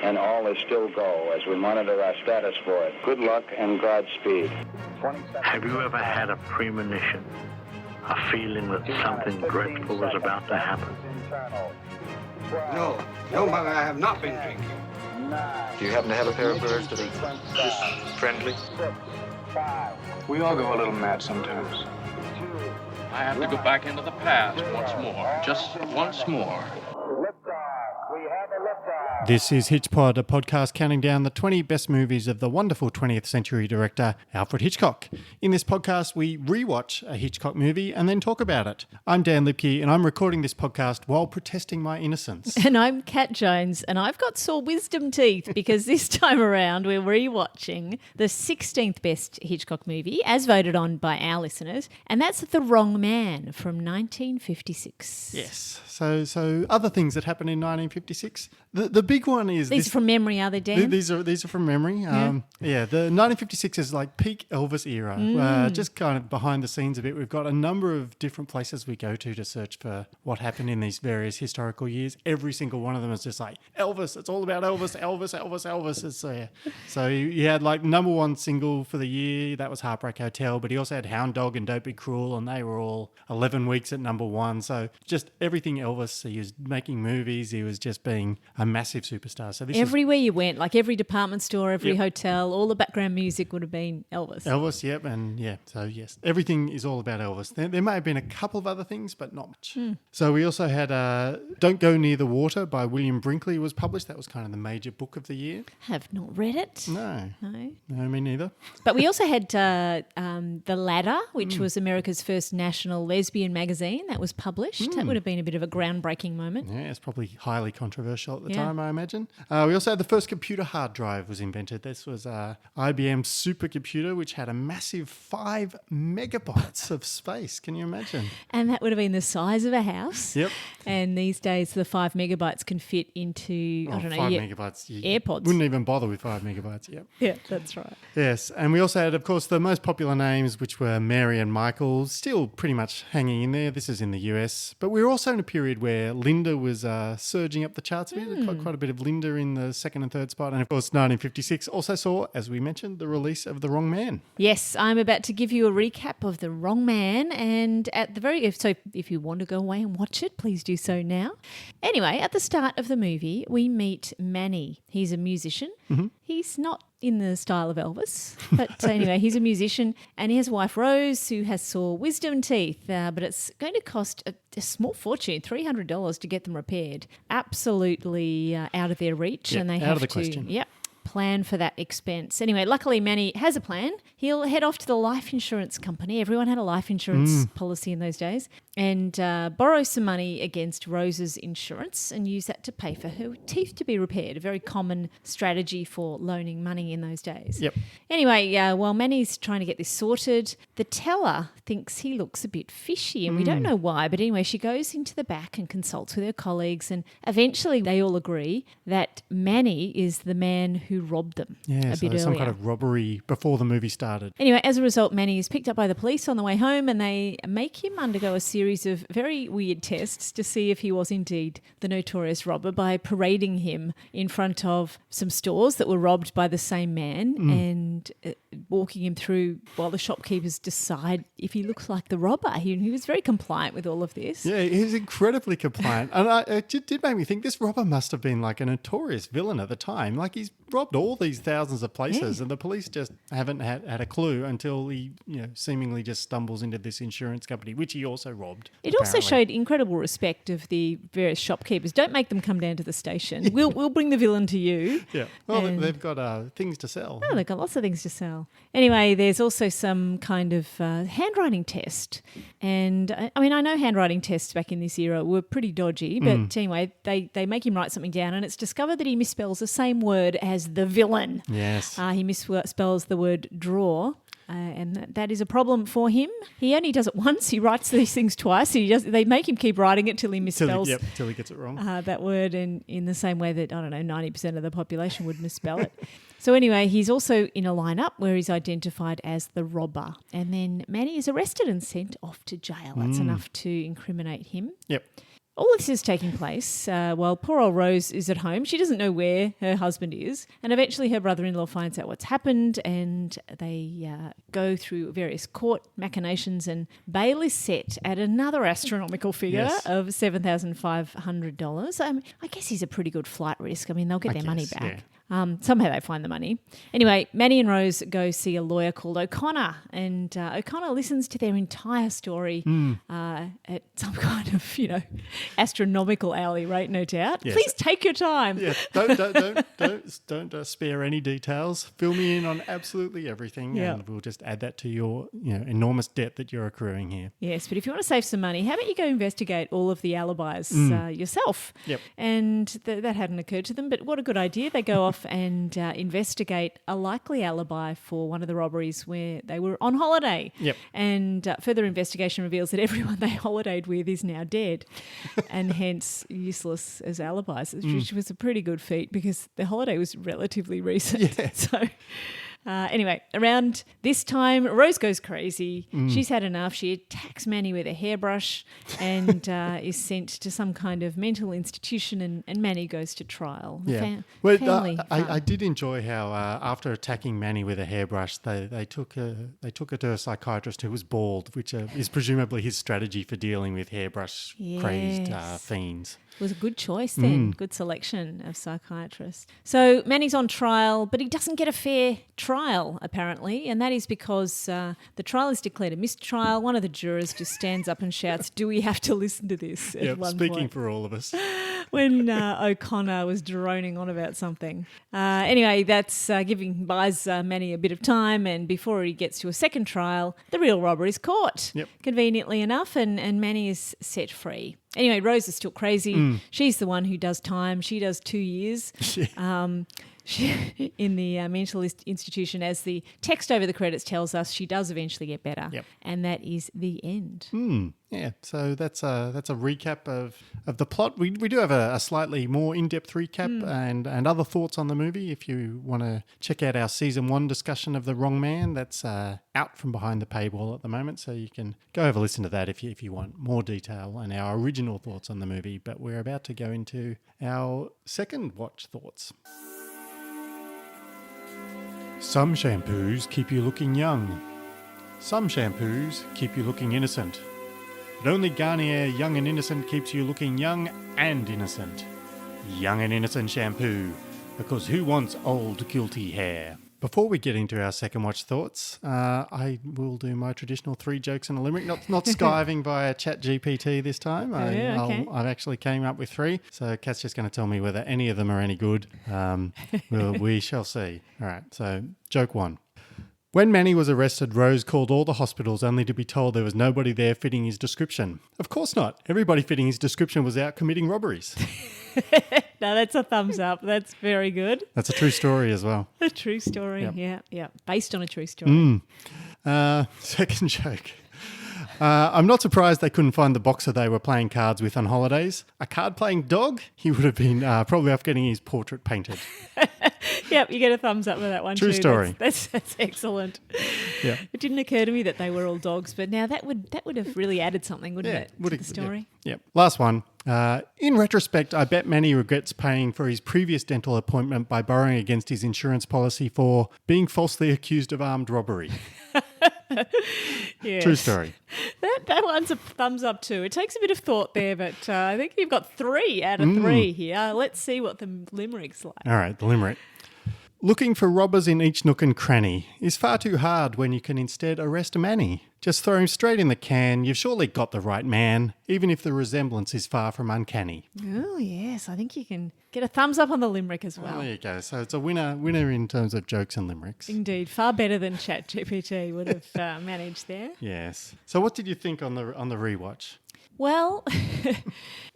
and all is still go as we monitor our status for it. Good luck and Godspeed. Have you ever had a premonition, a feeling that something dreadful was about to happen? No, Mother, I have not been drinking. Do you happen to have a pair of birds that are just friendly? We all go a little mad sometimes. I have to go back into the past once more, just once more. This is HitchPod, a podcast counting down the 20 best movies of the wonderful 20th century director Alfred Hitchcock. In this podcast, we rewatch a Hitchcock movie and then talk about it. I'm Dan Lipke, and I'm recording this podcast while protesting my innocence. And I'm Kat Jones, and I've got sore wisdom teeth because this time around we're rewatching the 16th best Hitchcock movie, as voted on by our listeners, and that's The Wrong Man from 1956. Yes. So other things that happened in 1956. The big one is these are from memory, are they, Dan? These are from memory. The 1956 is like peak Elvis era. Just kind of behind the scenes a bit. We've got a number of different places we go to search for what happened in these various historical years. Every single one of them is just like Elvis. It's all about Elvis. So he had like number one single for the year. That was Heartbreak Hotel. But he also had Hound Dog and Don't Be Cruel, and they were all 11 weeks at number one. So just everything Elvis. He was making movies. He was just being a massive superstar. So this everywhere you went, like every department store, every hotel, all the background music would have been Elvis. Elvis, yep. And so yes, everything is all about Elvis. There may have been a couple of other things, but not much. So we also had Don't Go Near the Water by William Brinkley was published. That was kind of the major book of the year. Have not read it. No, me neither. But we also had The Ladder, which was America's first national lesbian magazine that was published. That would have been a bit of a groundbreaking moment. Yeah, it's probably highly controversial at the time, I imagine. We also had the first computer hard drive was invented. This was IBM's supercomputer, which had a massive 5 megabytes of space. Can you imagine? And that would have been the size of a house. Yep. And these days, the 5 megabytes can fit into, 5 megabytes. AirPods. Wouldn't even bother with 5 megabytes. Yep. Yeah, that's right. Yes, and we also had, of course, the most popular names, which were Mary and Michael, still pretty much hanging in there. This is in the US. But we were also in a period where Linda was surging up the charts a bit. Quite a bit of Linda in the second and third spot. And of course, 1956 also saw, as we mentioned, the release of The Wrong Man. Yes, I'm about to give you a recap of The Wrong Man. And if you want to go away and watch it, please do so now. Anyway, at the start of the movie, we meet Manny. He's a musician. Mm-hmm. He's not in the style of Elvis, but anyway, he's a musician, and he has a wife, Rose, who has sore wisdom teeth, but it's going to cost a small fortune, $300 to get them repaired. Absolutely out of their reach, and they have to question. Yep. Plan for that expense. Anyway, luckily Manny has a plan. He'll head off to the life insurance company. Everyone had a life insurance policy in those days, and borrow some money against Rose's insurance and use that to pay for her teeth to be repaired. A very common strategy for loaning money in those days. Yep. Anyway, while Manny's trying to get this sorted, the teller thinks he looks a bit fishy, and we don't know why. But anyway, she goes into the back and consults with her colleagues, and eventually they all agree that Manny is the man who robbed them a bit earlier. Some kind of robbery before the movie started. Anyway, as a result, Manny is picked up by the police on the way home, and they make him undergo a series of very weird tests to see if he was indeed the notorious robber by parading him in front of some stores that were robbed by the same man and walking him through while the shopkeepers decide if he looks like the robber. He was very compliant with all of this. Yeah, he was incredibly compliant. And it did make me think this robber must have been like a notorious villain at the time. Like he's robbed all these thousands of places and the police just haven't had a clue until he seemingly just stumbles into this insurance company, which he also robbed. It also showed incredible respect of the various shopkeepers. Don't make them come down to the station. We'll bring the villain to you. Yeah. Well, they've got things to sell. Oh, they've got lots of things to sell. Anyway, there's also some kind of handwriting test. And I know handwriting tests back in this era were pretty dodgy, but anyway, they make him write something down, and it's discovered that he misspells the same word as the villain. Yes. He misspells the word draw. And that is a problem for him. He only does it once. He writes these things twice. They make him keep writing it till he misspells till he gets it wrong. That word in the same way that, 90% of the population would misspell it. So anyway, he's also in a lineup where he's identified as the robber. And then Manny is arrested and sent off to jail. That's enough to incriminate him. Yep. All this is taking place while poor old Rose is at home. She doesn't know where her husband is. And eventually her brother-in-law finds out what's happened, and they go through various court machinations, and bail is set at another astronomical figure of $7,500. I guess he's a pretty good flight risk. I mean, they'll get their money back. Yeah. Somehow they find the money. Anyway, Manny and Rose go see a lawyer called O'Connor, and O'Connor listens to their entire story at some kind of, astronomical hourly rate, no doubt. Yes. Please take your time. Yeah, don't spare any details. Fill me in on absolutely everything, and we'll just add that to your enormous debt that you're accruing here. Yes, but if you want to save some money, how about you go investigate all of the alibis yourself? Yep. And that hadn't occurred to them, but what a good idea. They go off and investigate a likely alibi for one of the robberies where they were on holiday. Yep. And further investigation reveals that everyone they holidayed with is now dead and hence useless as alibis, which was a pretty good feat because the holiday was relatively recent. Yeah. So... anyway, around this time, Rose goes crazy. She's had enough. She attacks Manny with a hairbrush and is sent to some kind of mental institution, and Manny goes to trial. Yeah. Family I did enjoy how after attacking Manny with a hairbrush, they took her to a psychiatrist who was bald, which is presumably his strategy for dealing with hairbrush crazed fiends. It was a good choice then, good selection of psychiatrists. So Manny's on trial, but he doesn't get a fair trial, apparently, and that is because the trial is declared a mistrial. One of the jurors just stands up and shouts, "Do we have to listen to this?" at one speaking point, for all of us. when O'Connor was droning on about something. Anyway, that's buys Manny a bit of time, and before he gets to a second trial, the real robber is caught, conveniently enough, and Manny is set free. Anyway, Rose is still crazy. She's the one who does time. She does 2 years in the mental institution. As the text over the credits tells us, she does eventually get better. Yep. And that is the end. Yeah, so that's a recap of the plot. We do have a slightly more in-depth recap and other thoughts on the movie. If you want to check out our season 1 discussion of The Wrong Man, that's out from behind the paywall at the moment, so you can go have a listen to that if you want more detail and our original thoughts on the movie. But we're about to go into our second watch thoughts. Some shampoos keep you looking young. Some shampoos keep you looking innocent. But only Garnier Young and Innocent keeps you looking young and innocent. Young and Innocent shampoo, because who wants old guilty hair? Before we get into our second watch thoughts, I will do my traditional 3 jokes and a limerick, not skiving via ChatGPT this time. I've actually came up with 3, so Kat's just going to tell me whether any of them are any good. We shall see. All right, so joke 1. When Manny was arrested, Rose called all the hospitals only to be told there was nobody there fitting his description. Of course not. Everybody fitting his description was out committing robberies. No, that's a thumbs up. That's very good. That's a true story as well. A true story, yeah. Based on a true story. Second joke. I'm not surprised they couldn't find the boxer they were playing cards with on holidays. A card-playing dog? He would have been probably off getting his portrait painted. Yep, you get a thumbs up for that one. True too. story. That's excellent. Yeah. It didn't occur to me that they were all dogs, but now that would have really added something, wouldn't it, to the story? Yeah. Last one. In retrospect, I bet Manny regrets paying for his previous dental appointment by borrowing against his insurance policy for being falsely accused of armed robbery. Yes. True story. That one's a thumbs up too. It takes a bit of thought there, but I think you've got 3 out of 3 here. Let's see what the limerick's like. All right, the limerick. Looking for robbers in each nook and cranny is far too hard when you can instead arrest a Manny. Just throw him straight in the can. You've surely got the right man, even if the resemblance is far from uncanny. Oh, yes. I think you can get a thumbs up on the limerick as well. Oh, there you go. So it's a winner in terms of jokes and limericks. Indeed. Far better than ChatGPT would have managed there. Yes. So what did you think on the rewatch? Well,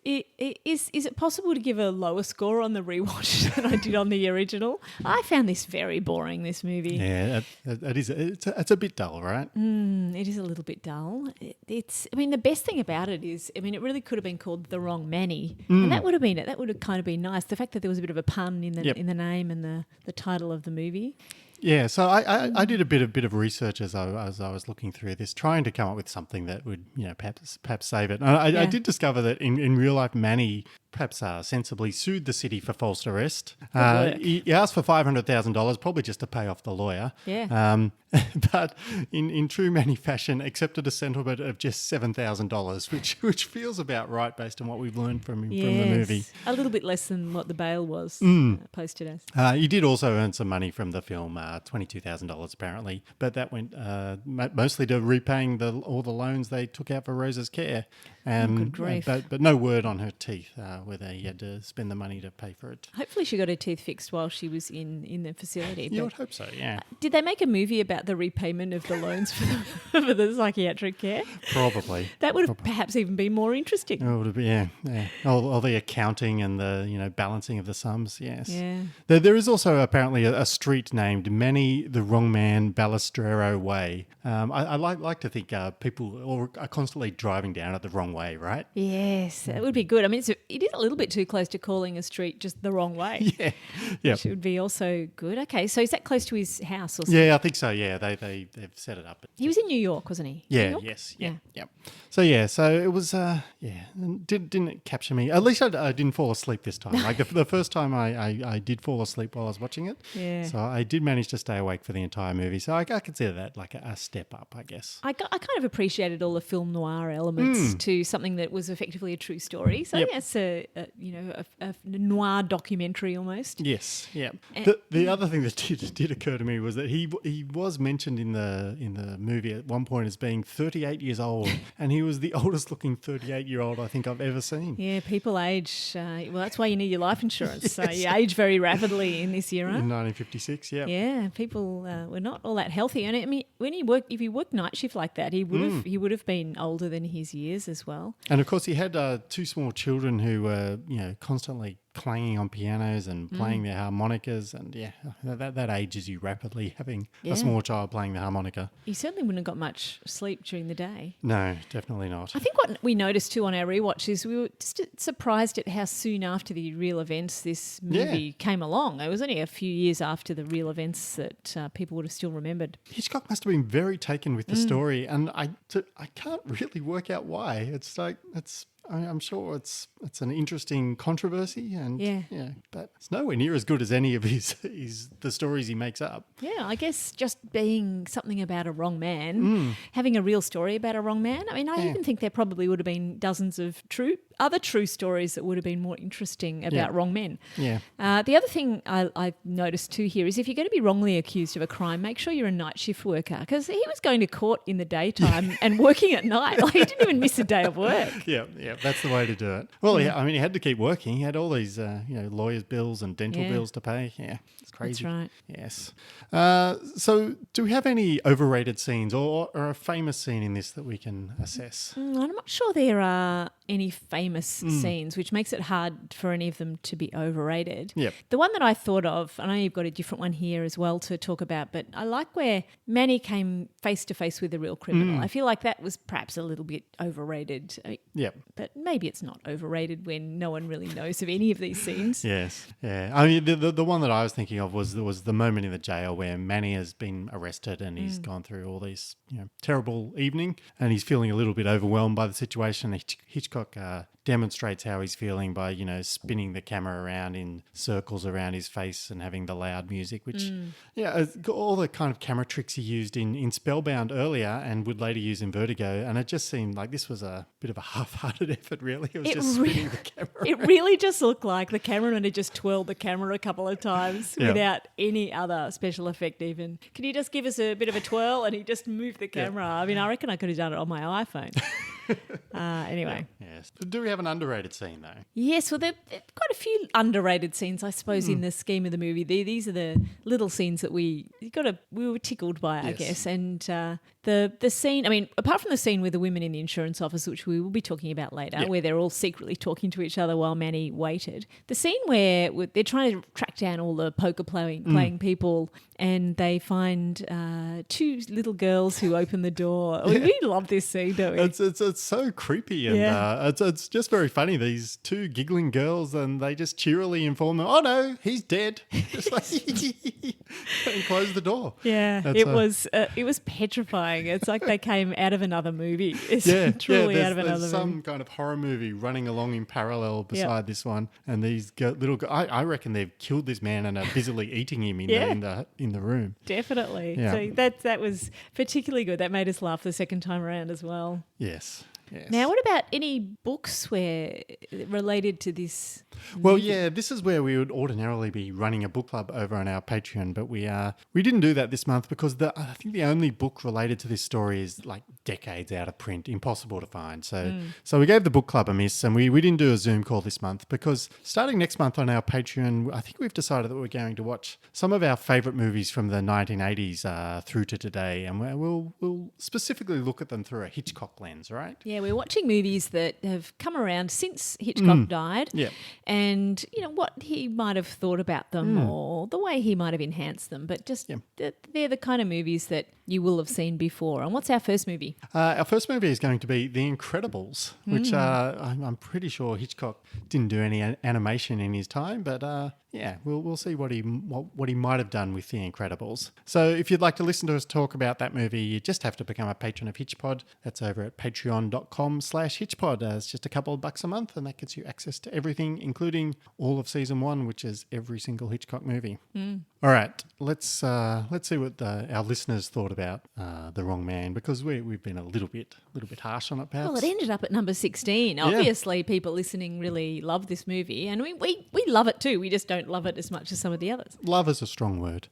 is it possible to give a lower score on the rewatch than I did on the original? I found this very boring, this movie. Yeah, it is. It's a bit dull, right? It is a little bit dull. The best thing about it is, it really could have been called The Wrong Manny, and that would have kind of been nice. The fact that there was a bit of a pun in the name and the title of the movie. Yeah, so I did a bit of research as I was looking through this, trying to come up with something that would perhaps save it. And I did discover that in real life, Manny perhaps sensibly sued the city for false arrest. He asked for $500,000, probably just to pay off the lawyer. Yeah. But in true Manny fashion, accepted a settlement of just $7,000, which feels about right based on what we've learned from the movie. A little bit less than what the bail was posted as. He did also earn some money from the film, $22,000 apparently, but that went mostly to repaying all the loans they took out for Rosa's care. Good grief. But no word on her teeth, whether he had to spend the money to pay for it. Hopefully she got her teeth fixed while she was in the facility. You would hope so, yeah. Did they make a movie about the repayment of the loans for the psychiatric care? Probably. That would have perhaps even been more interesting. Oh, it would be, yeah. All the accounting and the balancing of the sums, yes. Yeah. There is also apparently a street named Manny the Wrong Man Balistrero Way. I like to think people are constantly driving down it the wrong way, right? Yes, that would be good. I mean, it is a little bit too close to calling a street just the wrong way. Yeah. Which would be also good. Okay, so is that close to his house or something? Yeah, I think so, yeah. They've set it up. He was in New York, wasn't he? Yeah, New York? yes, yeah. So it was, didn't it capture me? At least I didn't fall asleep this time. Like the first time I did fall asleep while I was watching it. Yeah. So I did manage to stay awake for the entire movie. So I consider that like a step up, I guess. I kind of appreciated all the film noir elements to something that was effectively a true story. So that's a noir documentary almost. Yes, yeah. The other thing that did occur to me was that he was mentioned in the movie at one point as being 38 years old, and he was the oldest looking 38-year-old I think I've ever seen. Yeah, people age. Well, that's why you need your life insurance. Yes. So you age very rapidly in this era. In 1956, yeah. Yeah, people were not all that healthy. And I mean, if he worked night shift like that, he would have been older than his years as well. And of course, he had two small children who were constantly clanging on pianos and playing their harmonicas, and that ages you rapidly, having a small child playing the harmonica. He certainly wouldn't have got much sleep during the day. No, definitely not. I think what we noticed too on our rewatch is we were just surprised at how soon after the real events this movie came along. It was only a few years after the real events that people would have still remembered. Hitchcock must have been very taken with the story, and I can't really work out why. It's like I'm sure it's an interesting controversy, and but it's nowhere near as good as any of the stories he makes up. Yeah, I guess just being something about a wrong man, having a real story about a wrong man. I mean, I even think there probably would have been dozens of other true stories that would have been more interesting about wrong men. Yeah. The other thing I noticed too here is if you're going to be wrongly accused of a crime, make sure you're a night shift worker, because he was going to court in the daytime and working at night. Like, he didn't even miss a day of work. Yeah, that's the way to do it. Well, I mean, he had to keep working. He had all these, lawyers' bills and dental bills to pay. Yeah, it's crazy. That's right. Yes. So, do we have any overrated scenes or a famous scene in this that we can assess? I'm not sure there are any famous scenes, which makes it hard for any of them to be overrated. Yep. The one that I thought of, I know you've got a different one here as well to talk about, but I like where Manny came face to face with a real criminal. I feel like that was perhaps a little bit overrated. Yep. But maybe it's not overrated when no one really knows of any of these scenes. Yes. Yeah. I mean, the one that I was thinking of was the moment in the jail where Manny has been arrested and he's gone through all these terrible evening, and he's feeling a little bit overwhelmed by the situation. Hitchcock demonstrates how he's feeling by, spinning the camera around in circles around his face and having the loud music, which, all the kind of camera tricks he used in Spellbound earlier and would later use in Vertigo. And it just seemed like this was a bit of a half-hearted effort, really. It was just spinning the camera. It really just looked like the cameraman had just twirled the camera a couple of times without any other special effect even. Can you just give us a bit of a twirl? And he just moved the camera. I mean, I reckon I could have done it on my iPhone. Anyway. Yes. Do we have an underrated scene, though? Yes, well, there are quite a few underrated scenes, I suppose, in the scheme of the movie. These are the little scenes that we were tickled by, I guess. And The scene, I mean, apart from the scene with the women in the insurance office, which we will be talking about later, where they're all secretly talking to each other while Manny waited, the scene where they're trying to track down all the poker playing people, and they find two little girls who open the door. We really love this scene, don't we? It's so creepy, and it's just very funny. These two giggling girls, and they just cheerily inform them, "Oh no, he's dead!" Just like and close the door. Yeah, it was petrifying. It's like they came out of another movie. It's truly out of another movie. There's some kind of horror movie running along in parallel beside this one, and these little. I reckon they've killed this man and are busily eating him in the room. Definitely. Yeah. So that was particularly good. That made us laugh the second time around as well. Yes. Now, what about any books where related to this? Well, this is where we would ordinarily be running a book club over on our Patreon, but we didn't do that this month because I think the only book related to this story is like decades out of print, impossible to find. So we gave the book club a miss, and we didn't do a Zoom call this month because starting next month on our Patreon, I think we've decided that we're going to watch some of our favourite movies from the 1980s through to today, and we'll specifically look at them through a Hitchcock lens, right? Yeah, we're watching movies that have come around since Hitchcock died. Yeah. And, what he might have thought about them or the way he might have enhanced them. But just they're the kind of movies that you will have seen before. And what's our first movie? Our first movie is going to be The Incredibles, which I'm pretty sure Hitchcock didn't do any animation in his time, but we'll see what he might have done with The Incredibles. So if you'd like to listen to us talk about that movie, you just have to become a patron of HitchPod. That's over at patreon.com/HitchPod. It's just a couple of bucks a month, and that gets you access to everything, including all of season 1, which is every single Hitchcock movie. All right, let's see what our listeners thought about The Wrong Man, because we've been a little bit harsh on it, perhaps. Well, it ended up at number 16. Obviously, people listening really love this movie, and we love it too. We just don't love it as much as some of the others. Love is a strong word.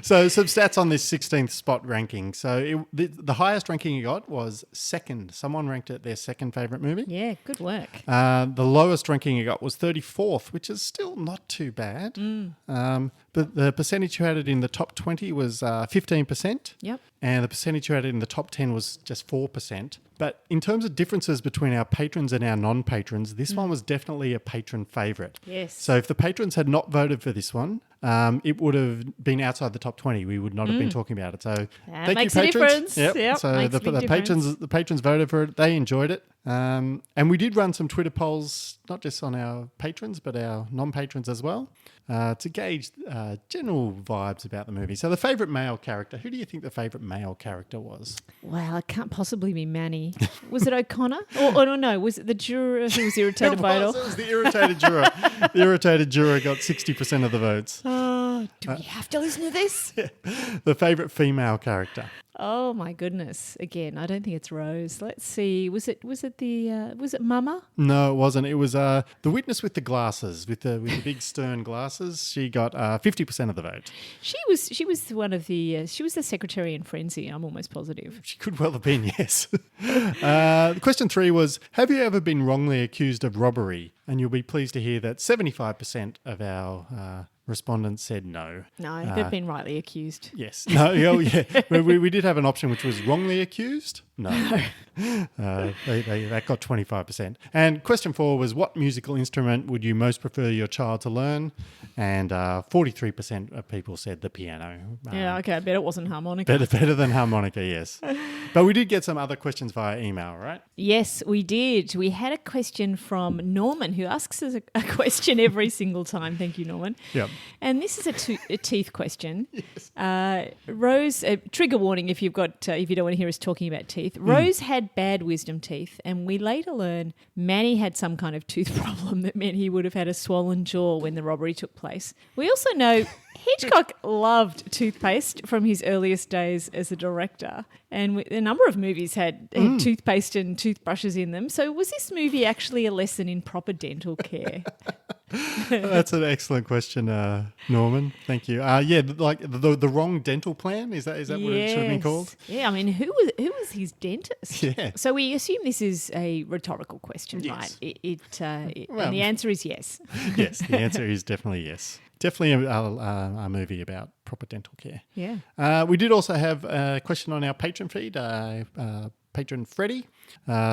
So some stats on this 16th spot ranking. So the highest ranking it got was second. Someone ranked it their second favourite movie. Yeah, good work. The lowest ranking it got was 34th, which is still not too bad. But the percentage who had it in the top 20 was 15%. Yep. And the percentage who had it in the top 10 was just 4%. But in terms of differences between our patrons and our non-patrons, this one was definitely a patron favourite. Yes. So if the patrons had not voted for this one, it would have been outside the top 20. We would not have been talking about it. So thank makes you, a patrons. difference. Yep, So makes a big difference. the patrons voted for it. They enjoyed it. And we did run some Twitter polls, not just on our patrons, but our non-patrons as well, to gauge general vibes about the movie. So the favourite male character, who do you think the favourite male character was? Well, it can't possibly be Manny. Was it O'Connor? or no, was it the juror who was irritated by it all? It was the irritated juror. The irritated juror got 60% of the votes. Oh, do we have to listen to this? The favourite female character. Oh my goodness! Again, I don't think it's Rose. Let's see. Was it Mama? No, it wasn't. It was the witness with the glasses, with the big stern glasses. She got 50% of the vote. She was one of the she was the secretary in Frenzy. I'm almost positive. She could well have been, yes. Question 3 was: have you ever been wrongly accused of robbery? And you'll be pleased to hear that 75% of our respondents said no. No, they've been rightly accused. Yes. No. Oh, yeah. we did have an option which was wrongly accused. No. That got 25%. And question 4 was: what musical instrument would you most prefer your child to learn? And 43% of people said the piano. Yeah. Okay. I bet it wasn't harmonica. Better than harmonica. Yes. But we did get some other questions via email, right? Yes, we did. We had a question from Norman, who asks us a question every single time. Thank you, Norman. Yep. And this is a teeth question. Yes. Rose, trigger warning if you don't want to hear us talking about teeth. Rose had bad wisdom teeth, and we later learn Manny had some kind of tooth problem that meant he would have had a swollen jaw when the robbery took place. We also know Hitchcock loved toothpaste from his earliest days as a director, and a number of movies had toothpaste and toothbrushes in them. So was this movie actually a lesson in proper dental care? That's an excellent question, Norman. Thank you. Like the wrong dental plan. Is that what it should have been called? Yeah, I mean, who was his dentist? Yeah. So we assume this is a rhetorical question, Yes. right? And the answer is yes. Yes, the answer is definitely yes. Definitely a movie about proper dental care. Yeah. We did also have a question on our Patreon feed. Patron Freddie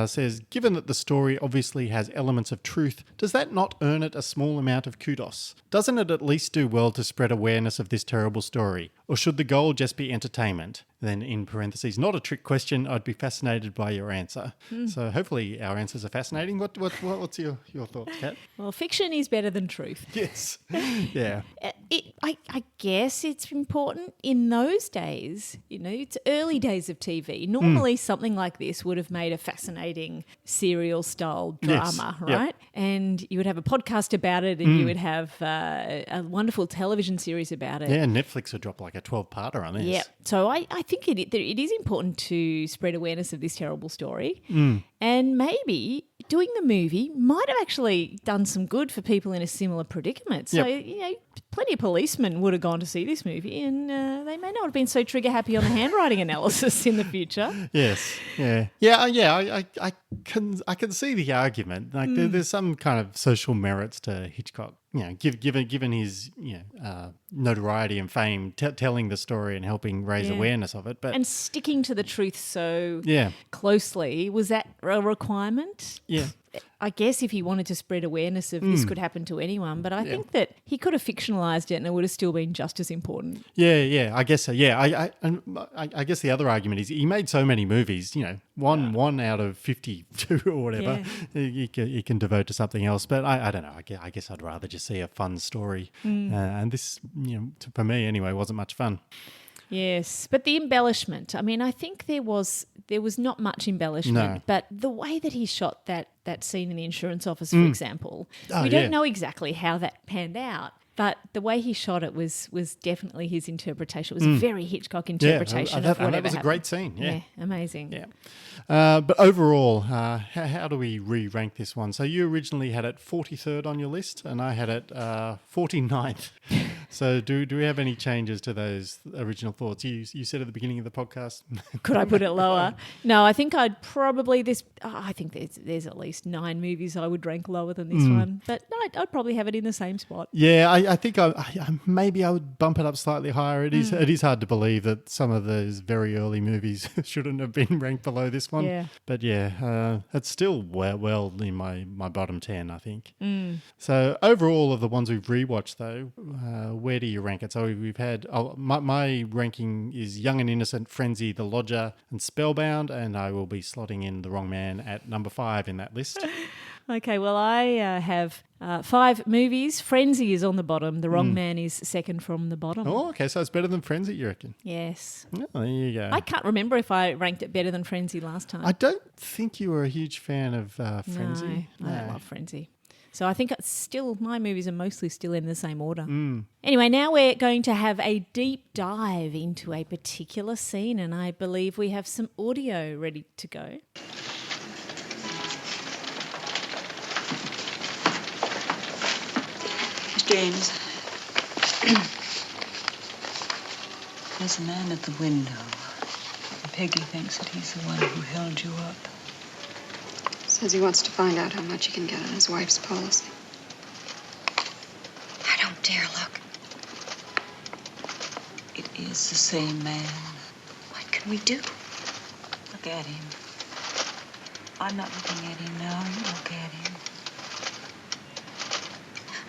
says, given that the story obviously has elements of truth, does that not earn it a small amount of kudos? Doesn't it at least do well to spread awareness of this terrible story? Or should the goal just be entertainment? Then in parentheses, not a trick question, I'd be fascinated by your answer. So hopefully our answers are fascinating. What's your thoughts, Kat? Well, fiction is better than truth. Yes. Yeah. I guess it's important in those days. It's early days of TV. Normally something like this would have made a fascinating serial style drama, Yes. right? Yep. And you would have a podcast about it, and you would have a wonderful television series about it. Yeah, Netflix would drop like a 12-parter on this. Yeah. So I think it is important to spread awareness of this terrible story. And maybe doing the movie might have actually done some good for people in a similar predicament. So, plenty of policemen would have gone to see this movie, and they may not have been so trigger happy on the handwriting analysis in the future. Yes. Yeah. I can see the argument. Like there's some kind of social merits to Hitchcock. Given his notoriety and fame, telling the story and helping raise awareness of it, And sticking to the truth so Yeah. closely, was that a requirement? Yeah. I guess if he wanted to spread awareness of this could happen to anyone, but I think that he could have fictionalized it and it would have still been just as important. Yeah. I guess so. Yeah. I guess the other argument is he made so many movies. One out of 52 or whatever. He can devote to something else. But I don't know. I guess I'd rather just see a fun story. And this, for me anyway, wasn't much fun. Yes, but the embellishment. I mean, I think there was not much embellishment, No. but the way that he shot that scene in the insurance office, for example, we don't know exactly how that panned out. But the way he shot it was definitely his interpretation. It was a very Hitchcock interpretation of whatever that was a happened. great scene. Yeah. Amazing. Yeah. But overall, how do we re-rank this one? So you originally had it 43rd on your list, and I had it 49th. So do we have any changes to those original thoughts? You said at the beginning of the podcast. Could I put it lower? No, I think I'd probably I think there's at least 9 movies I would rank lower than this one. But no, I'd probably have it in the same spot. Yeah, I think maybe I would bump it up slightly higher. It is hard to believe that some of those very early movies shouldn't have been ranked below this one. Yeah. But it's still well in my bottom 10, I think. So overall of the ones we've rewatched though, where do you rank it? So we've had my ranking is Young and Innocent, Frenzy, The Lodger, and Spellbound, and I will be slotting in The Wrong Man at number 5 in that list. Okay, well, I have 5 movies. Frenzy is on the bottom. The Wrong Man is second from the bottom. Oh, okay, so it's better than Frenzy, you reckon? Yes. Oh, there you go. I can't remember if I ranked it better than Frenzy last time. I don't think you were a huge fan of Frenzy. No, I don't love Frenzy. So I think my movies are mostly still in the same order. Anyway, now we're going to have a deep dive into a particular scene, and I believe we have some audio ready to go. James, there's a man at the window. And Peggy thinks that he's the one who held you up. Says he wants to find out how much he can get on his wife's policy. I don't dare look. It is the same man. What can we do? Look at him. I'm not looking at him now. You look at him.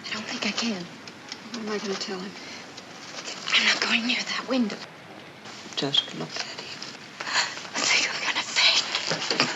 I don't think I can. What am I going to tell him? I'm not going near that window. Just look at him. I think I'm going to faint.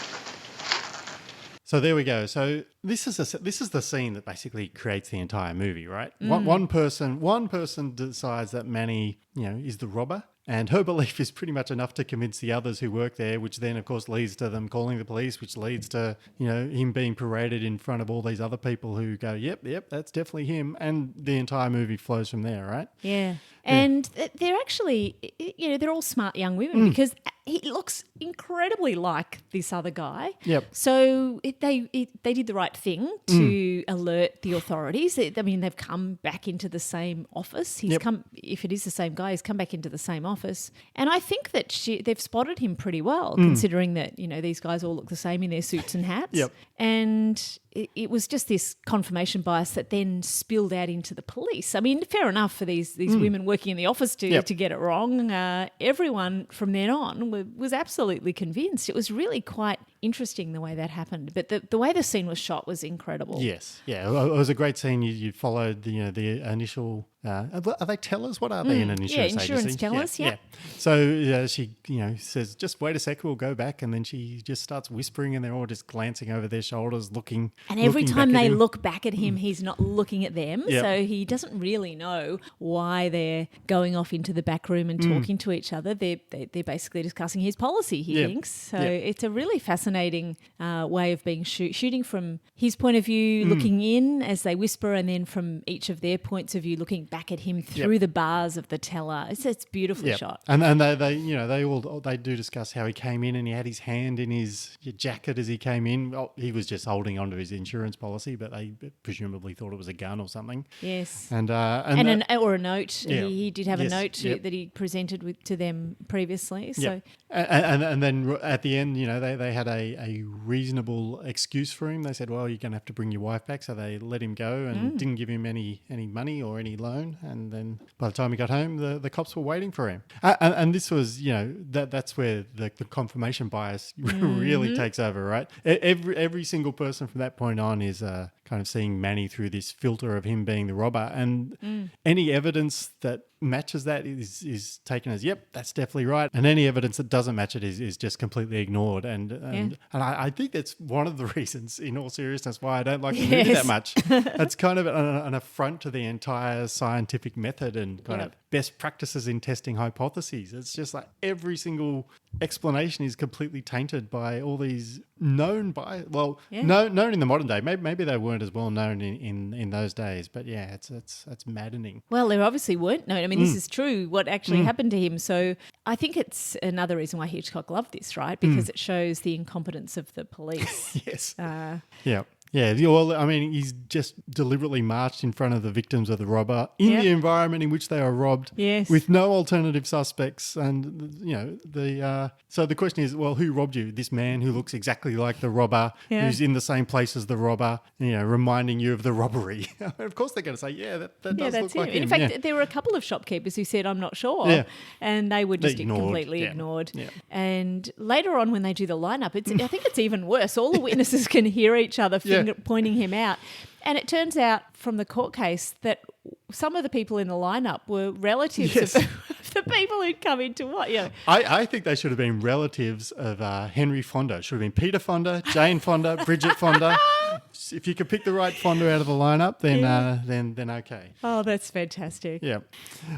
So there we go. So this is the scene that basically creates the entire movie, right? One person decides that Manny, is the robber, and her belief is pretty much enough to convince the others who work there, which then of course leads to them calling the police, which leads to him being paraded in front of all these other people who go, yep, that's definitely him, and the entire movie flows from there, right? Yeah. And they're actually, they're all smart young women because he looks incredibly like this other guy. Yep. So they did the right thing to to alert the authorities. I mean, they've come back into the same office. He's come, if it is the same guy, he's come back into the same office. And I think that they've spotted him pretty well, considering that, these guys all look the same in their suits and hats. And it was just this confirmation bias that then spilled out into the police. I mean, fair enough for these women working in the office to get it wrong. Everyone from then on was absolutely convinced. It was really quite interesting the way that happened. But the way the scene was shot was incredible. Yes. Yeah. It was a great scene. You followed the initial... are they tellers? What are they in an insurance agency? Insurance tellers, yeah. So she, says, just wait a sec, we'll go back. And then she just starts whispering and they're all just glancing over their shoulders, looking. And every time they look back at him, he's not looking at them. Yep. So he doesn't really know why they're going off into the back room and talking to each other. They're basically discussing his policy, he thinks. So it's a really fascinating way of being shooting from his point of view, looking in as they whisper, and then from each of their points of view, looking back at him through the bars of the teller. It's beautifully shot. And they do discuss how he came in and he had his hand in his jacket as he came in. Well, he was just holding onto his insurance policy, but they presumably thought it was a gun or something. Yes. Or a note. Yeah. He did have a note that he presented to them previously. So and then at the end, they had a reasonable excuse for him. They said, well, you're going to have to bring your wife back. So they let him go and didn't give him any money or any loan. And then by the time he got home, the cops were waiting for him. And this was, that's where the confirmation bias really takes over, right? Every single person from that point on is kind of seeing Manny through this filter of him being the robber. And any evidence that matches that is taken as, yep, that's definitely right. And any evidence that doesn't match it is just completely ignored. And I think that's one of the reasons, in all seriousness, why I don't like the movie that much. It's kind of an affront to the entire scientific method and kind of best practices in testing hypotheses. It's just like every single explanation is completely tainted by all these known in the modern day. Maybe they weren't as well known in those days, but it's maddening. Well, they obviously weren't known. I mean, this is true, what actually happened to him. So I think it's another reason why Hitchcock loved this, right? Because it shows the incompetence of the police. Yes. Yeah, well, I mean, he's just deliberately marched in front of the victims of the robber in the environment in which they are robbed, with no alternative suspects. And, so the question is, well, who robbed you? This man who looks exactly like the robber, who's in the same place as the robber, reminding you of the robbery. Of course they're going to say, that does look like him. In fact, there were a couple of shopkeepers who said, I'm not sure. And they were just completely ignored. Yeah. And later on when they do the lineup, I think it's even worse. All the witnesses can hear each other pointing him out. And it turns out from the court case that some of the people in the lineup were relatives of the people who'd come into what? I think they should have been relatives of Henry Fonda. It should have been Peter Fonda, Jane Fonda, Bridget Fonda. If you could pick the right Fonda out of the lineup, then okay. Oh, that's fantastic. Yeah.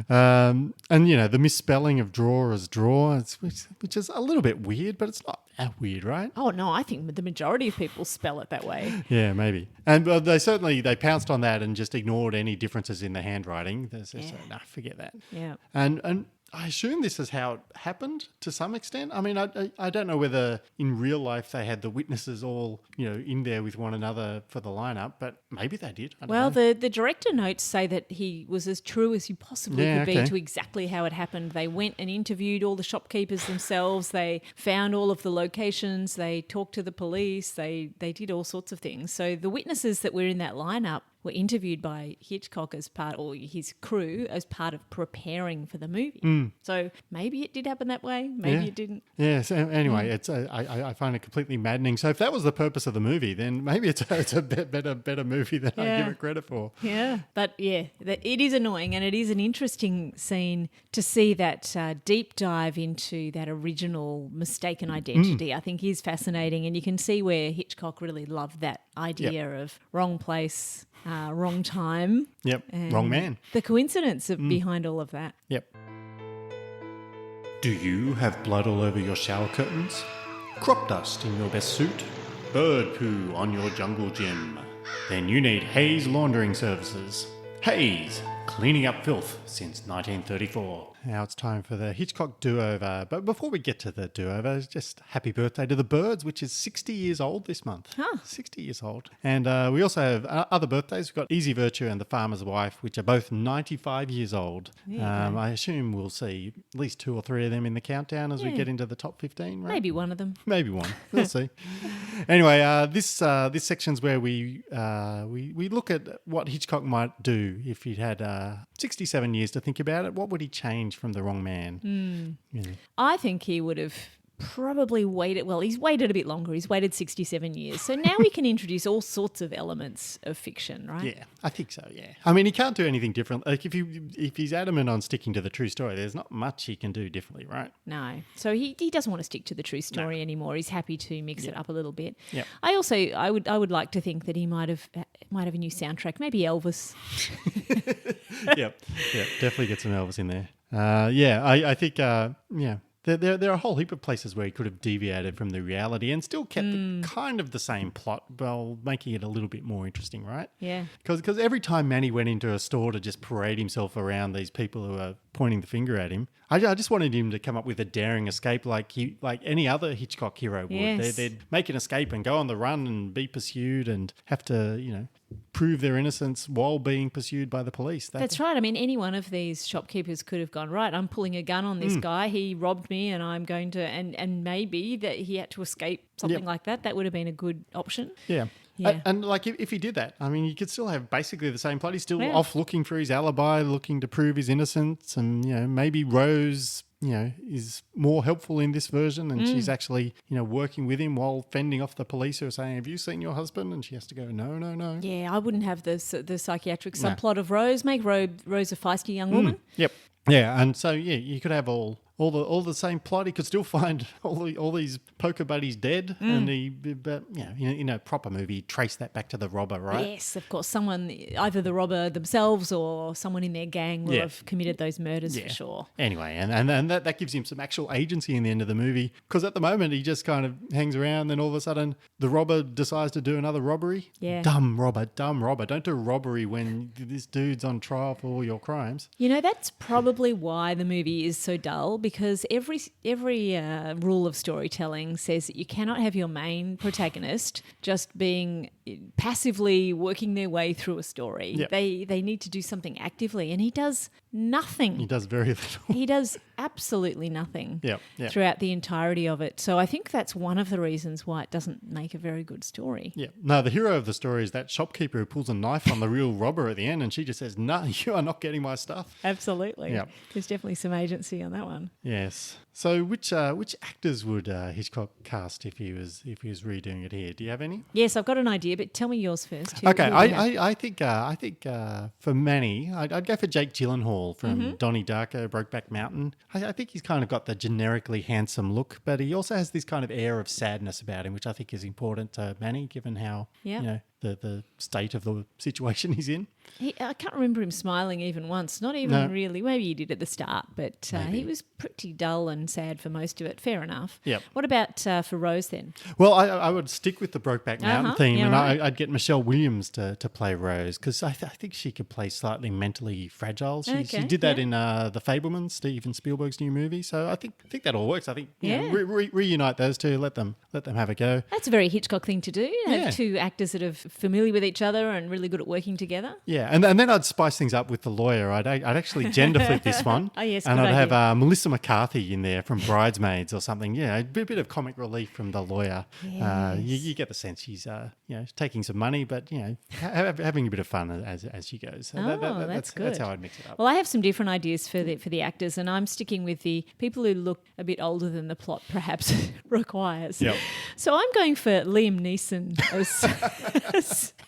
And, the misspelling of drawer as draw, which is a little bit weird, but it's not that weird, right? Oh, no, I think the majority of people spell it that way. Yeah, maybe. And they pounced on that and just ignored any differences in the handwriting. They said, no, forget that. Yeah. And I assume this is how it happened to some extent. I mean, I don't know whether in real life they had the witnesses all, in there with one another for the lineup, but maybe they did. I don't know. The director notes say that he was as true as he possibly could be to exactly how it happened. They went and interviewed all the shopkeepers themselves. They found all of the locations. They talked to the police. They did all sorts of things. So the witnesses that were in that lineup were interviewed by Hitchcock as part, or his crew, as part of preparing for the movie. So maybe it did happen that way, maybe it didn't. Yeah, so anyway, it's I find it completely maddening. So if that was the purpose of the movie, then maybe it's a better movie than I give it credit for. Yeah, but it is annoying, and it is an interesting scene to see that deep dive into that original mistaken identity. I think is fascinating, and you can see where Hitchcock really loved that idea of wrong place, wrong time. Yep, wrong man. The coincidence behind all of that. Yep. Do you have blood all over your shower curtains? Crop dust in your best suit? Bird poo on your jungle gym? Then you need Hayes Laundering Services. Hayes, Cleaning up filth since 1934. Now it's time for the Hitchcock do-over. But before we get to the do-over, just happy birthday to the Birds, which is 60 years old this month. Huh. 60 years old. And we also have other birthdays. We've got Easy Virtue and The Farmer's Wife, which are both 95 years old. I assume we'll see at least 2 or 3 of them in the countdown as we get into the top 15, right? Maybe one of them. Maybe one. We'll see. Anyway, this section's where we look at what Hitchcock might do if he'd had 67 years to think about it. What would he change from The Wrong Man? I think he would have probably waited. Well, he's waited a bit longer. He's waited 67 years. So now we can introduce all sorts of elements of fiction, right? Yeah, I think so, yeah. I mean, he can't do anything different. Like, if he's adamant on sticking to the true story, there's not much he can do differently, right? No. So he doesn't want to stick to the true story anymore. He's happy to mix it up a little bit. Yeah. I would like to think that he might have a new soundtrack. Maybe Elvis. Yep, definitely get some Elvis in there. I think, There are a whole heap of places where he could have deviated from the reality and still kept kind of the same plot while making it a little bit more interesting, right? Yeah. Because every time Manny went into a store to just parade himself around these people who are pointing the finger at him, I just wanted him to come up with a daring escape like any other Hitchcock hero would. Yes. They'd make an escape and go on the run and be pursued and have to, prove their innocence while being pursued by the police. That's right. I mean, any one of these shopkeepers could have gone, right, I'm pulling a gun on this guy. He robbed me and I'm going to, and maybe that he had to escape, something like that. That would have been a good option. Yeah. Yeah. And like if he did that, I mean, you could still have basically the same plot. He's still off looking for his alibi, looking to prove his innocence. And, maybe Rose, is more helpful in this version. And she's actually, working with him while fending off the police who are saying, have you seen your husband? And she has to go, no. Yeah, I wouldn't have the psychiatric subplot of Rose. Make Rose a feisty young woman. Yep. Yeah. And so, you could have all the same plot. He could still find all these poker buddies dead, and in a proper movie, trace that back to the robber, right? Yes, of course. Someone, either the robber themselves or someone in their gang, will have committed those murders for sure. Anyway, and that gives him some actual agency in the end of the movie, because at the moment he just kind of hangs around, then all of a sudden the robber decides to do another robbery. Yeah. Dumb robber. Don't do a robbery when this dude's on trial for all your crimes. That's probably why the movie is so dull. Because every rule of storytelling says that you cannot have your main protagonist just being passively working their way through a story. Yep. They need to do something actively, and he does nothing. He does very little. He does absolutely nothing Yep. throughout the entirety of it. So I think that's one of the reasons why it doesn't make a very good story. Yeah. No, the hero of the story is that shopkeeper who pulls a knife on the real robber at the end, and she just says, no, you are not getting my stuff. Absolutely. Yep. There's definitely some agency on that one. Yes. So which actors would Hitchcock cast if he was redoing it here? Do you have any? Yes, I've got an idea, but tell me yours first. Okay, I think for Manny, I'd go for Jake Gyllenhaal from Donnie Darko, Brokeback Mountain. I think he's kind of got the generically handsome look, but he also has this kind of air of sadness about him, which I think is important to Manny, given how the state of the situation he's in. I can't remember him smiling even once, not even really. Maybe he did at the start, but he was pretty dull and sad for most of it. Fair enough. Yep. What about for Rose then? Well, I would stick with the Brokeback Mountain theme, and right. I'd get Michelle Williams to play Rose, because I think she could play slightly mentally fragile. She did that in The Fabelmans, Steven Spielberg's new movie. So I think that all works. I think reunite those two, let them have a go. That's a very Hitchcock thing to do. Have two actors that are familiar with each other and really good at working together. Yeah, and then I'd spice things up with the lawyer. I'd actually gender flip this one. Oh yes, and good I'd idea. have Melissa McCarthy in there from Bridesmaids or something. Yeah, a bit of comic relief from the lawyer. Yes. You get the sense she's taking some money, but having a bit of fun as she goes. So that's good. That's how I'd mix it up. Well, I have some different ideas for the actors, and I'm sticking with the people who look a bit older than the plot perhaps requires. Yep. So I'm going for Liam Neeson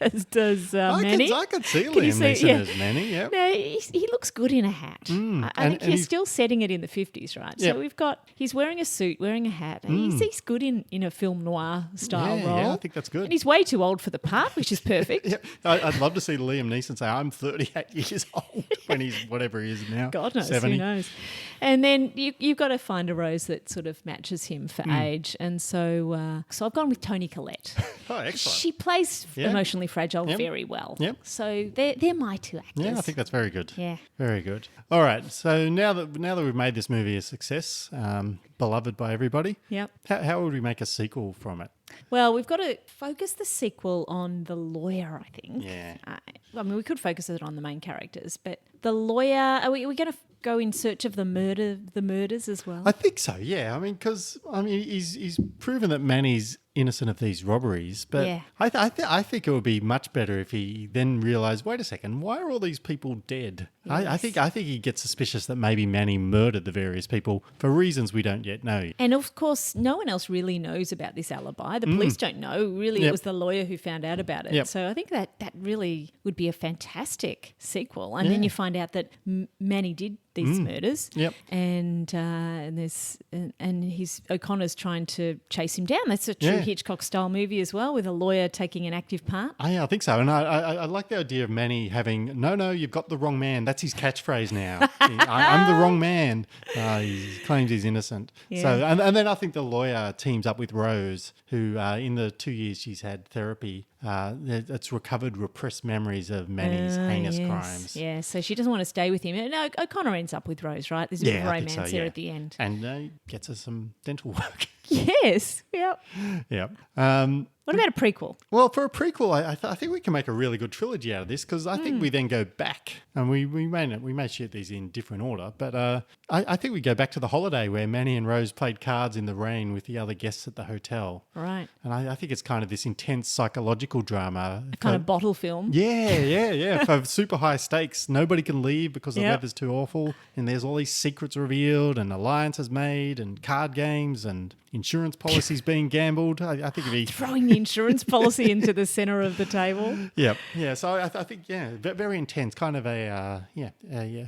as does Manny. I could see Can Liam you see- Neeson yeah. as Manny. Yeah. No, he looks good in a hat. I think you're still setting it in the 50s, right? Yep. So he's wearing a suit, wearing a hat. And he's good in a film noir style role. Yeah, I think that's good. And he's way too old for the part, which is perfect. Yeah, I'd love to see Liam Neeson say, I'm 38 years old when he's whatever he is now. God knows, 70. who knows. And then you've got to find a Rose that sort of matches him for age. And so I've gone with Toni Collette. Oh, excellent. She plays emotionally fragile Yep. very well. Yep. So they're my two actors. Yeah, I think that's very good. Yeah. Very good. All right. So now that we've made this movie a success, beloved by everybody, Yep. how would we make a sequel from it? Well, we've got to focus the sequel on the lawyer, I think. Yeah. I mean, we could focus it on the main characters, but the lawyer, are we going to go in search of the murders as well? I think so, yeah. I mean, because he's proven that Manny's innocent of these robberies, but Yeah. I think it would be much better if he then realised, wait a second, why are all these people dead? I think he gets suspicious that maybe Manny murdered the various people for reasons we don't yet know. And of course, no one else really knows about this alibi. The police don't know. Really, Yep. it was the lawyer who found out about it. Yep. So I think that really would be a fantastic sequel. And then you find out that Manny did these murders. Yep. And O'Connor's trying to chase him down. That's a true Hitchcock style movie as well, with a lawyer taking an active part. I think so. And I like the idea of Manny having, no, you've got the wrong man. That's his catchphrase now. I'm the wrong man. He claims he's innocent. Yeah. So, and then I think the lawyer teams up with Rose, who in the 2 years she's had therapy, it's recovered repressed memories of Manny's heinous crimes. Yeah, so she doesn't want to stay with him. And O'Connor ends up with Rose, right? There's a bit of romance there at the end. And gets her some dental work. Yes, yep. Yep. What about a prequel? Well, for a prequel, I think we can make a really good trilogy out of this, because I think we then go back, and we may shoot these in different order, but I think we go back to the holiday where Manny and Rose played cards in the rain with the other guests at the hotel. Right. And I think it's kind of this intense psychological drama. A kind of bottle film. Yeah. For super high stakes. Nobody can leave because the weather's too awful, and there's all these secrets revealed and alliances made and card games and insurance policies being gambled. I think it'd be... Throwing the insurance policy into the centre of the table. Yeah. So I think, very intense, kind of a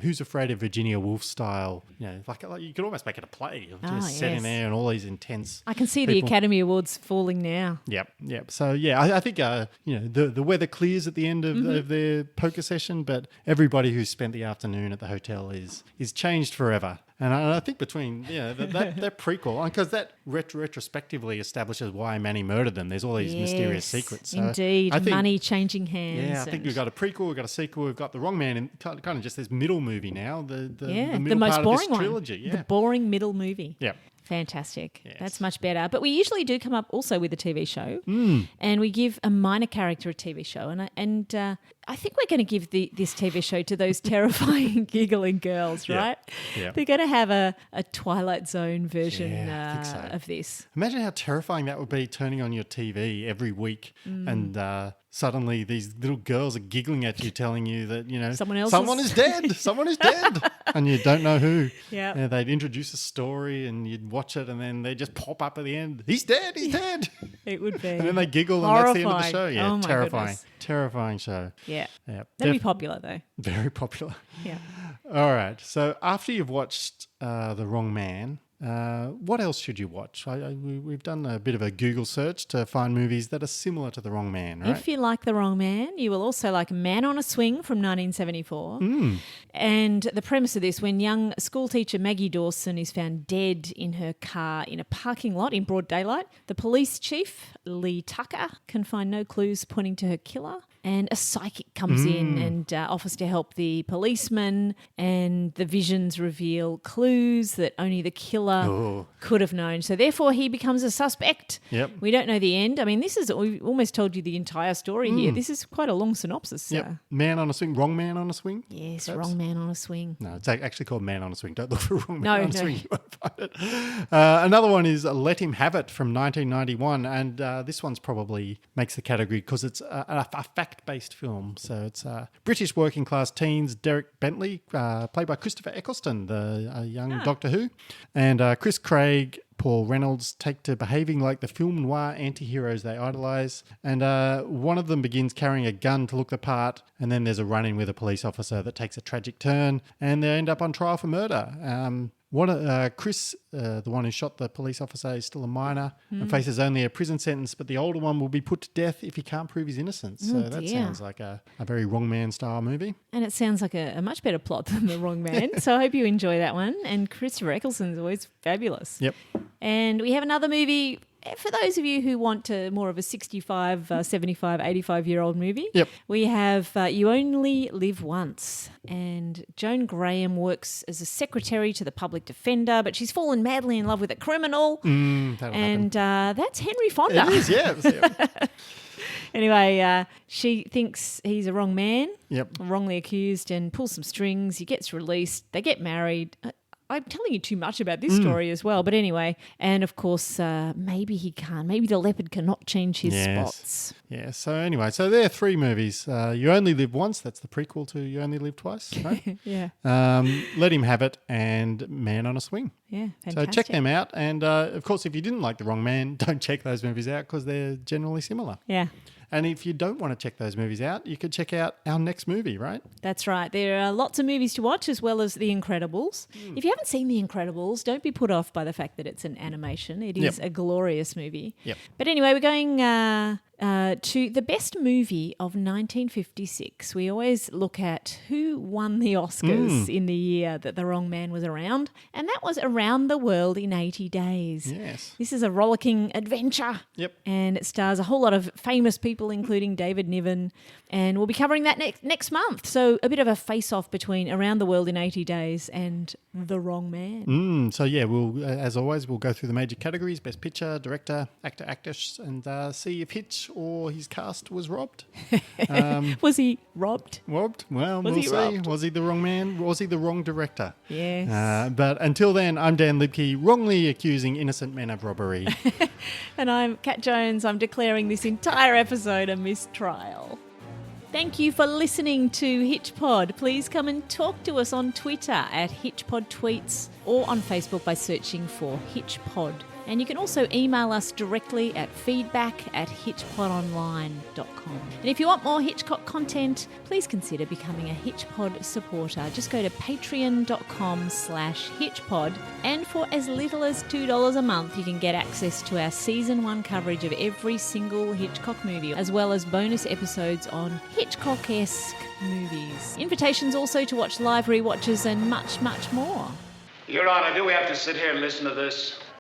Who's Afraid of Virginia Woolf style. Like you could almost make it a play, just set in there and all these intense. I can see people. the Academy Awards falling now. Yep. So I think the weather clears at the end of their poker session, but everybody who spent the afternoon at the hotel is changed forever. And I think between that prequel, because that retrospectively establishes why Manny murdered them. There's all these mysterious secrets. So indeed, I think, money changing hands. Yeah, I think we've got a prequel, we've got a sequel, we've got The Wrong Man, and kind of just this middle movie now. The middle most part boring of this trilogy. one. The boring middle movie. Yep. Fantastic. Yes. That's much better. But we usually do come up also with a TV show, and we give a minor character a TV show. And I think we're going to give this TV show to those terrifying giggling girls, right? Yeah. They're going to have a Twilight Zone version I think so. of this. Imagine how terrifying that would be, turning on your TV every week and suddenly these little girls are giggling at you, telling you that, someone is dead. Someone is dead. And you don't know who. Yeah. They'd introduce a story and you'd watch it, and then they just pop up at the end. He's dead. It would be. And then they giggle, and that's the end of the show. Horrifying. Yeah, Oh my terrifying. goodness. Terrifying show. Yeah. Yeah. That'd be popular though. Very popular. Yeah. All right. So after you've watched The Wrong Man, what else should you watch? We've done a bit of a Google search to find movies that are similar to The Wrong Man, right? If you like The Wrong Man, you will also like Man on a Swing from 1974. And the premise of this, when young schoolteacher Maggie Dawson is found dead in her car in a parking lot in broad daylight, the police chief, Lee Tucker, can find no clues pointing to her killer. And a psychic comes in and offers to help the policeman, and the visions reveal clues that only the killer could have known. So therefore he becomes a suspect. Yep. We don't know the end. I mean, we almost told you the entire story here. This is quite a long synopsis. Yep. Man on a Swing, Wrong Man on a Swing? Yes, Perhaps? Wrong Man on a Swing. No, it's actually called Man on a Swing. Don't look for Wrong Man No, on a no. Swing. You won't find it. Another one is Let Him Have It from 1991. And this one's probably makes the category because it's a fact-based film. So it's British working class teens, Derek Bentley, played by Christopher Eccleston, the young Doctor Who, and Chris Craig, Paul Reynolds take to behaving like the film noir anti-heroes they idolise. And one of them begins carrying a gun to look the part, and then there's a run-in with a police officer that takes a tragic turn, and they end up on trial for murder. Chris, the one who shot the police officer, is still a minor and faces only a prison sentence, but the older one will be put to death if he can't prove his innocence. So that sounds like a very Wrong Man style movie. And it sounds like a much better plot than The Wrong Man. So I hope you enjoy that one. And Christopher Eccleston's always fabulous. Yep. And we have another movie for those of you who want more of a 65, 75, 85-year-old movie, Yep. we have You Only Live Once. And Joan Graham works as a secretary to the public defender, but she's fallen madly in love with a criminal. That'll happen. That's Henry Fonda. It is, yeah. Anyway, she thinks he's a wrong man, Yep. wrongly accused, and pulls some strings. He gets released. They get married. I'm telling you too much about this story as well. But anyway, and of course, maybe he can't. Maybe the leopard cannot change his spots. Yeah, so anyway, there are 3 movies. You Only Live Once, that's the prequel to You Only Live Twice, right? Yeah. Let Him Have It and Man on a Swing. Yeah, So fantastic. check them out. And of course, if you didn't like The Wrong Man, don't check those movies out because they're generally similar. Yeah. And if you don't want to check those movies out, you could check out our next movie, right? That's right. There are lots of movies to watch as well as The Incredibles. If you haven't seen The Incredibles, don't be put off by the fact that it's an animation. It is a glorious movie. Yep. But anyway, we're going to the best movie of 1956. We always look at who won the Oscars in the year that The Wrong Man was around, and that was Around the World in 80 Days. Yes. This is a rollicking adventure. Yep. And it stars a whole lot of famous people, including David Niven, and we'll be covering that next month. So a bit of a face-off between Around the World in 80 Days and The Wrong Man. So yeah, we'll as always, we'll go through the major categories: Best Picture, Director, Actor, Actress, and see if Hitch or his cast was robbed. Was he robbed? Robbed? Well, Was we'll he see. robbed? Was he the wrong man? Was he the wrong director? Yes. But until then, I'm Dan Libke, wrongly accusing innocent men of robbery. And I'm Kat Jones. I'm declaring this entire episode a mistrial. Thank you for listening to HitchPod. Please come and talk to us on Twitter at HitchPod Tweets or on Facebook by searching for HitchPod. And you can also email us directly at feedback@hitchpodonline.com. And if you want more Hitchcock content, please consider becoming a HitchPod supporter. Just go to patreon.com/HitchPod. And for as little as $2 a month, you can get access to our Season 1 coverage of every single Hitchcock movie, as well as bonus episodes on Hitchcock-esque movies. Invitations also to watch live rewatches and much, much more. Your Honor, do we have to sit here and listen to this?